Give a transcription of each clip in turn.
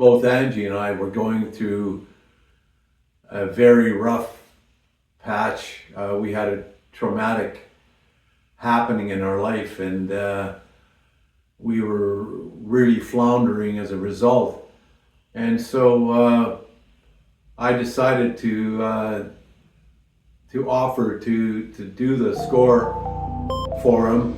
both Angie and I were going through a very rough patch. We had a traumatic happening in our life, and we were really floundering as a result. And so I decided to offer to do the score for him.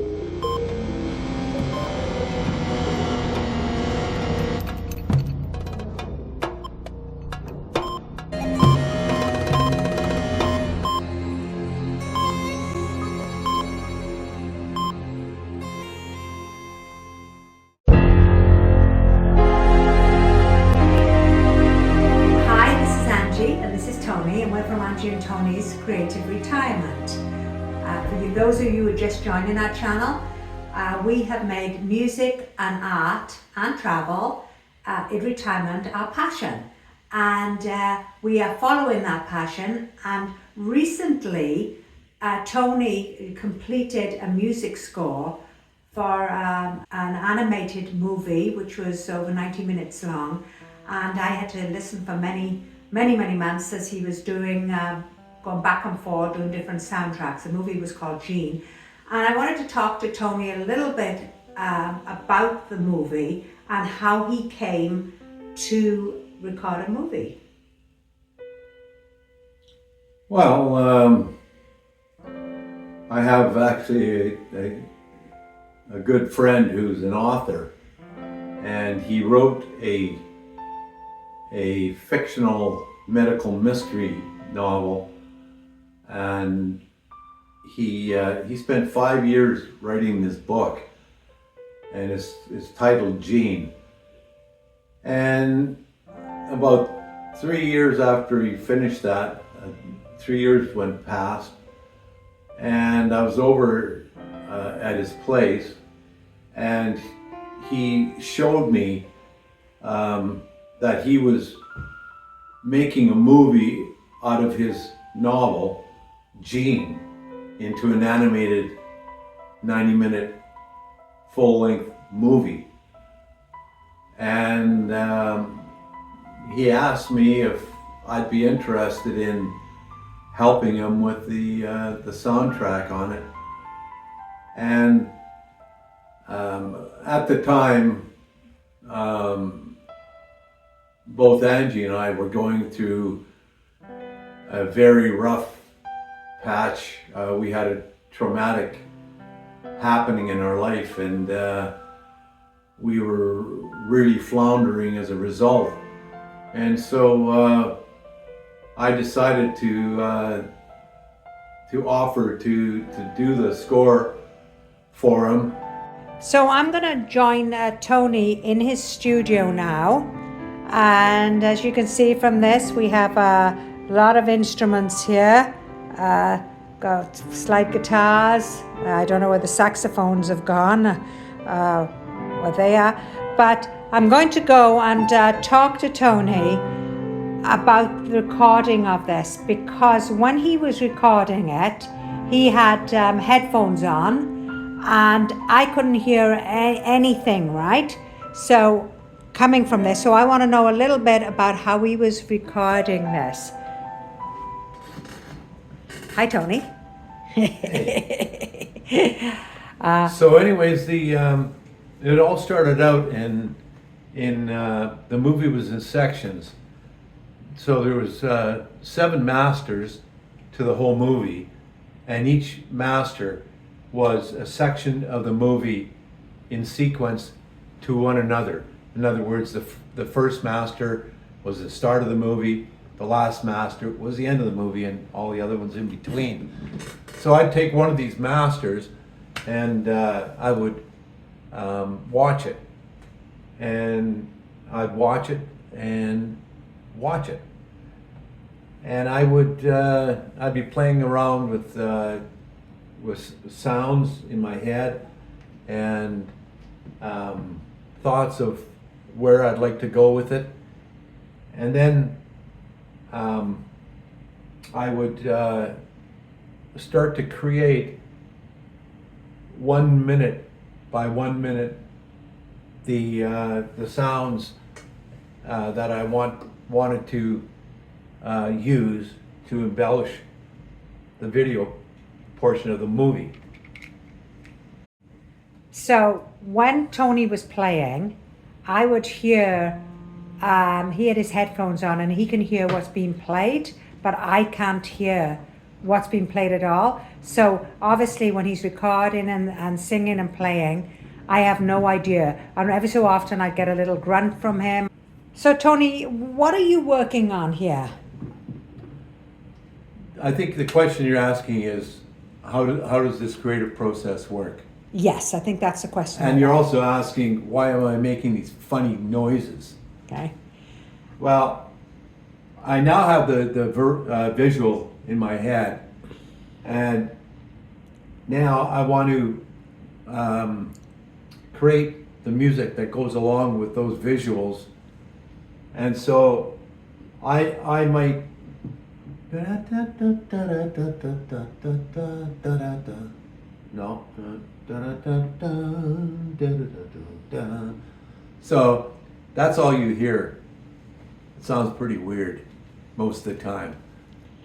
And we're from Angie and Tony's Creative Retirement. For you, those of you who are just joining our channel, we have made music and art and travel in retirement our passion, and we are following that passion. And recently Tony completed a music score for an animated movie which was over 90 minutes long, and I had to listen for many months as he was doing, going back and forth, doing different soundtracks. The movie was called Jean. And I wanted to talk to Tony a little bit about the movie and how he came to record a movie. Well, I have actually a good friend who's an author, and he wrote a fictional medical mystery novel, and he spent 5 years writing this book, and it's titled Jean. And about 3 years after he finished that, 3 years went past, and I was over at his place, and he showed me that he was making a movie out of his novel, Jean, into an animated 90-minute full-length movie. And he asked me if I'd be interested in helping him with the soundtrack on it. And at the time, both Angie and I were going through a very rough patch. We had a traumatic happening in our life, and we were really floundering as a result. And so I decided to offer to do the score for him. So I'm going to join Tony in his studio now. And as you can see from this, we have a lot of instruments here. Got slide guitars. I don't know where the saxophones have gone, where they are. But I'm going to go and talk to Tony about the recording of this, because when he was recording it, he had headphones on, and I couldn't hear anything, right? So coming from this, so I want to know a little bit about how he was recording this. Hi, Tony. So anyways, it all started out in the movie was in sections. So there was 7 masters to the whole movie, and each master was a section of the movie in sequence to one another. In other words, the first master was the start of the movie, the last master was the end of the movie, and all the other ones in between. So I'd take one of these masters, and I would watch it, and I'd watch it and watch it, and I'd be playing around with sounds in my head and thoughts of where I'd like to go with it, and then I would start to create 1 minute by 1 minute the sounds that I wanted to use to embellish the video portion of the movie. So when Tony was playing, I would hear, he had his headphones on and he can hear what's being played, but I can't hear what's being played at all. So obviously when he's recording and singing and playing, I have no idea. And every so often I get a little grunt from him. So Tony, what are you working on here? I think the question you're asking is, how does this creative process work? Yes, I think that's the question. And you're also asking, why am I making these funny noises? Okay. Well, I now have the visual in my head, and now I want to create the music that goes along with those visuals. And so I might no. So that's all you hear. It sounds pretty weird most of the time,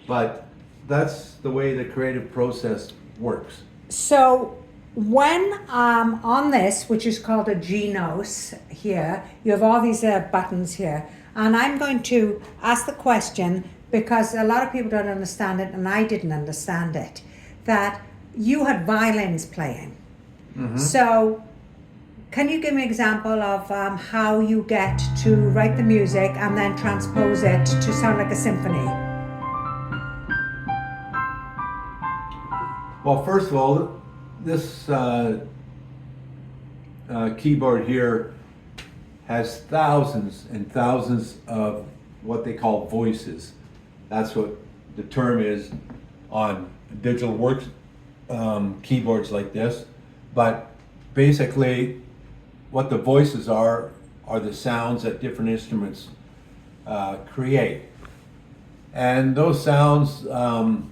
but that's the way the creative process works. So when on this, which is called a Genos here, you have all these buttons here, and I'm going to ask the question because a lot of people don't understand it, and I didn't understand it, that you had violins playing. Mm-hmm. So can you give me an example of how you get to write the music and then transpose it to sound like a symphony? Well, first of all, this keyboard here has thousands and thousands of what they call voices. That's what the term is on digital works keyboards like this. But basically, what the voices are the sounds that different instruments create. And those sounds,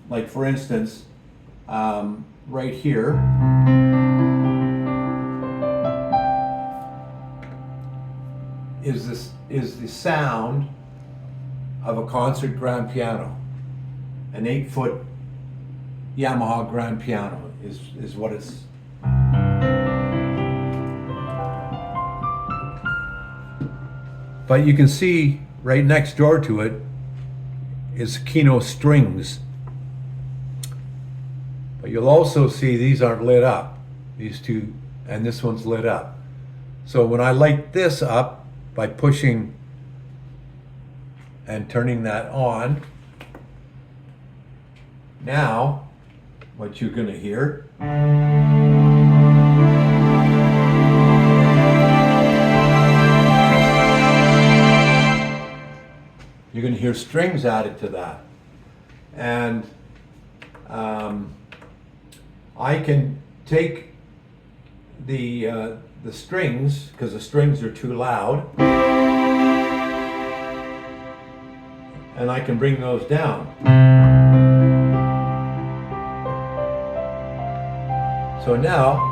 like for instance, right here, is the sound of a concert grand piano. An 8-foot Yamaha grand piano is what it's. But you can see right next door to it is Kino strings. But you'll also see these aren't lit up. These two, and this one's lit up. So when I light this up by pushing and turning that on, now what you're going to hear you're going to hear strings added to that. And I can take the strings, because the strings are too loud, and I can bring those down. So now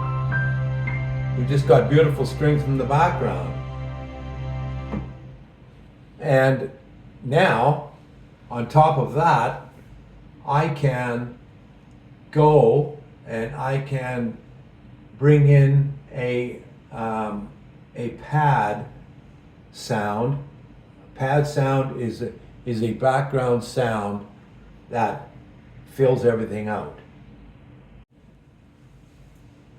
we've just got beautiful strings in the background. And now, on top of that, I can go and I can bring in a pad sound. Pad sound is a background sound that fills everything out.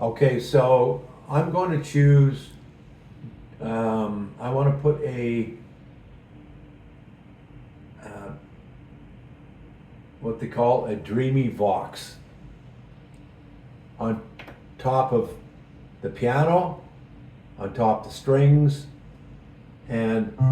Okay, so I'm going to choose, I want to put what they call a dreamy vox on top of the piano, on top of the strings, and so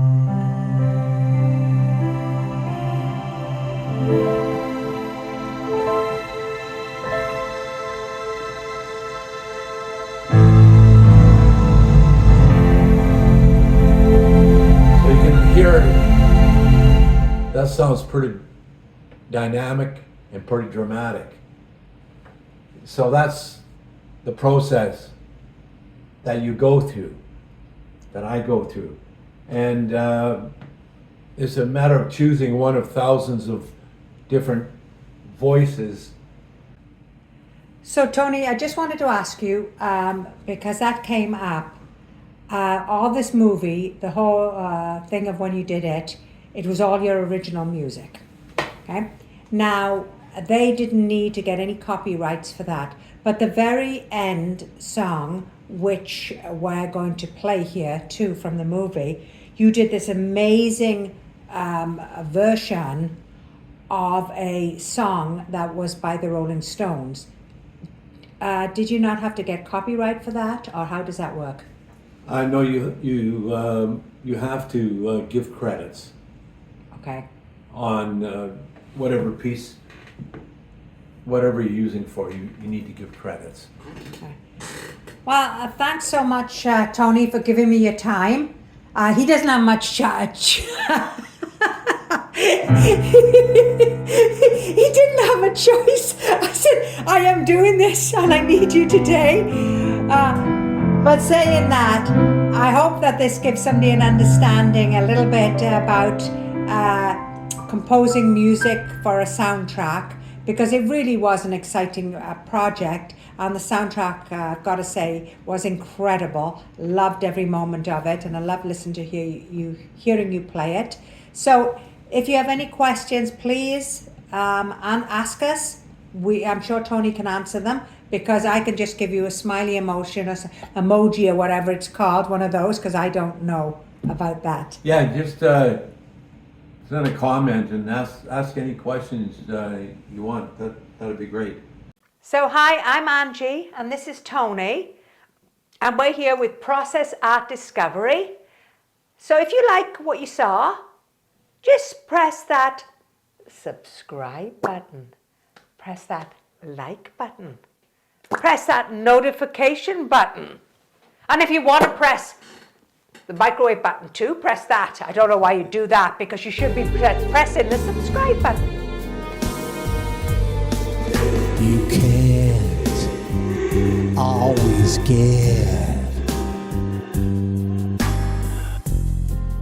you can hear that sounds pretty dynamic and pretty dramatic. So that's the process that you go through, that I go through. and it's a matter of choosing one of thousands of different voices. So Tony, I just wanted to ask you, because that came up, all this movie, the whole thing of when you did it, it was all your original music, okay? Now, they didn't need to get any copyrights for that, but the very end song, which we're going to play here too from the movie, you did this amazing version of a song that was by the Rolling Stones. Did you not have to get copyright for that, or how does that work? I know you have to give credits. Okay. On whatever piece, whatever you're using for, you need to give credits. Okay. Well, thanks so much, Tony, for giving me your time. He doesn't have much charge. He didn't have a choice. I said, I am doing this and I need you today. But saying that, I hope that this gives somebody an understanding a little bit about composing music for a soundtrack, because it really was an exciting project, and the soundtrack, I've got to say, was incredible. Loved every moment of it, and I love listening to hearing you play it. So if you have any questions, please and ask us. I'm sure Tony can answer them, because I can just give you a smiley emotion or emoji or whatever it's called, one of those, because I don't know about that. Yeah, just send a comment and ask any questions you want. That'd be great. So hi, I'm Angie and this is Tony, and we're here with Process Art Discovery. So if you like what you saw, just press that subscribe button, press that like button, press that notification button, and if you want to press the microwave button too, press that. I don't know why you do that, because you should be pressing the subscribe button. You can't always get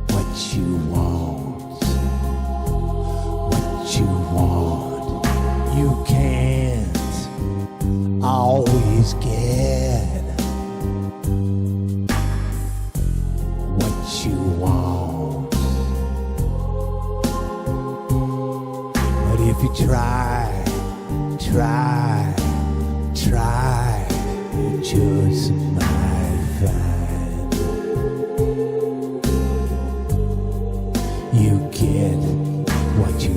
what you want. What you want. You can't always get what you want. But if you try, you just might find you get what you